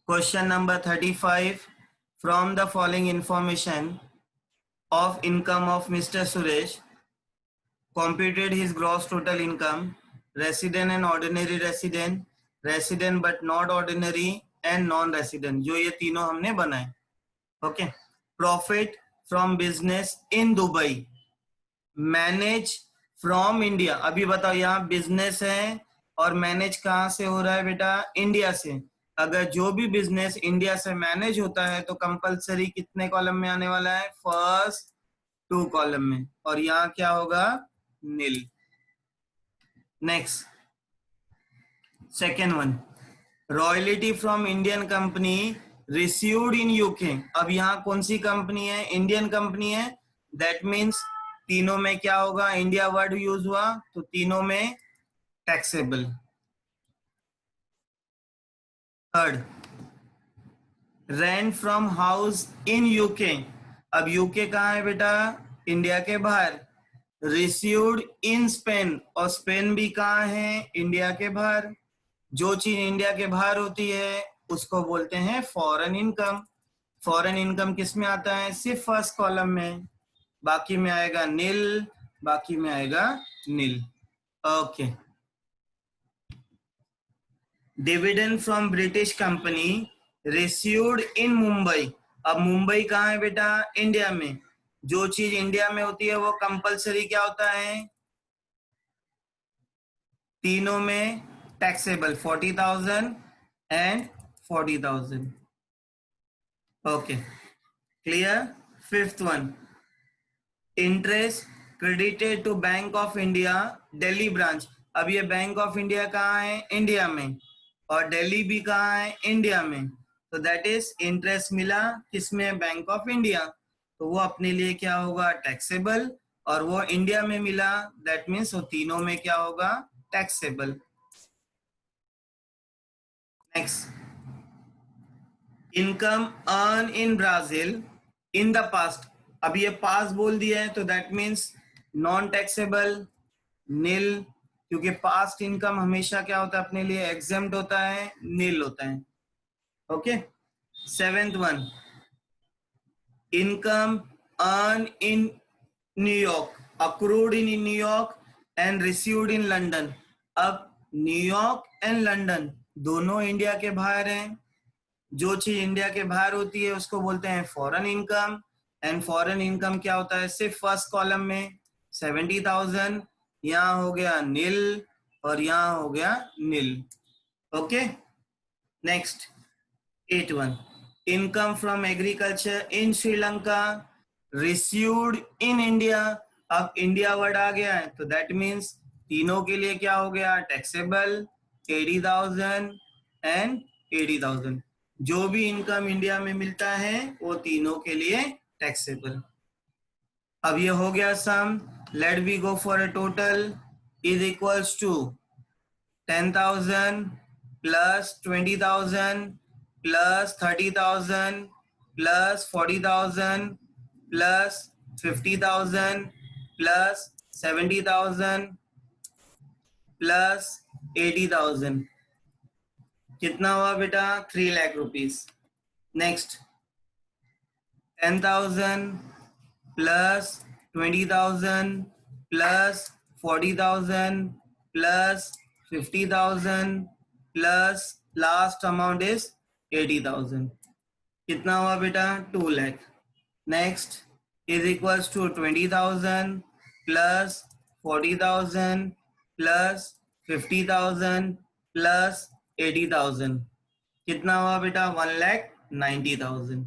Question number 35. From the following information of income of Mr. Suresh, computed his gross total income, resident and ordinary resident, resident but not ordinary and non-resident, जो ये तीनों हमने बनाए. Okay. Profit from business in Dubai, manage from India. अभी बताओ यहाँ business है और मैनेज कहाँ से हो रहा है बेटा? इंडिया से. अगर जो भी बिजनेस इंडिया से मैनेज होता है तो कंपलसरी कितने कॉलम में आने वाला है? फर्स्ट 2 कॉलम में. और यहाँ क्या होगा? Nil. Next, second one, royalty from Indian company received in UK. अब यहाँ कौन सी कंपनी है? इंडियन कंपनी है. दैट मीन्स तीनों में क्या होगा? इंडिया वर्ड यूज हुआ तो तीनों में taxable. Third, rent from house in UK. अब यूके कहाँ है बेटा? इंडिया के बाहर. रिसीव्ड इन स्पेन, और स्पेन भी कहाँ है? इंडिया के बाहर. जो चीज इंडिया के बाहर होती है उसको बोलते हैं फॉरेन इनकम. फॉरेन इनकम किस में आता है? सिर्फ फर्स्ट कॉलम में. बाकी में आएगा नील, बाकी में आएगा nil. Okay. Dividend from British company received in Mumbai. अब मुंबई कहाँ है बेटा? इंडिया में. जो चीज इंडिया में होती है वो कंपलसरी क्या होता है? तीनों में taxable. 40,000 and 40,000. Okay, clear. Fifth one, interest credited to bank of India Delhi branch. अब ये बैंक ऑफ इंडिया कहाँ है? इंडिया में. और दिल्ली भी कहाँ है? इंडिया में. तो दैट इज इंटरेस्ट मिला किसमें? Bank of India. तो वो अपने लिए क्या होगा? टैक्सेबल. और वो इंडिया में मिला, दैट मीन्स वो तीनों में क्या होगा? Taxable. Next, income earn in Brazil in the past. अब ये पास बोल दिया है तो दैट मीन्स नॉन टैक्सेबल, नील, क्योंकि पास्ट इनकम हमेशा क्या होता है? अपने लिए एग्जेम्प्ट होता है, नील होता है. Okay. Seventh one, income earn in New York, accrued in New York and received in London. अब न्यूयॉर्क एंड लंदन दोनों इंडिया के बाहर हैं. जो चीज इंडिया के बाहर होती है उसको बोलते हैं foreign income. And foreign income क्या होता है? सिर्फ फर्स्ट कॉलम में 70,000. यहाँ हो गया नील और यहाँ हो गया nil. Okay. Next, 8-1, income from agriculture in Sri Lanka received in India. अब इंडिया वर्ड आ गया है तो दैट मीन्स तीनों के लिए क्या हो गया? टैक्सेबल. 80,000 एंड 80,000. जो भी इनकम इंडिया में मिलता है वो तीनों के लिए टैक्सेबल. अब ये हो गया sum. Let we go for a total. Is equals to 10,000 plus 20,000 plus 30,000 plus 40,000 plus 50,000 plus 70,000 plus 80,000. कितना हुआ बेटा? 3 lakh rupees. Next, 10,000 plus 20,000 plus 40,000 plus 50,000 plus last amount is 80,000. कितना हुआ बेटा? 2 lakh. Next is equals to 20,000 plus 40,000 plus 50,000 plus 80,000. कितना हुआ बेटा? 1,90,000.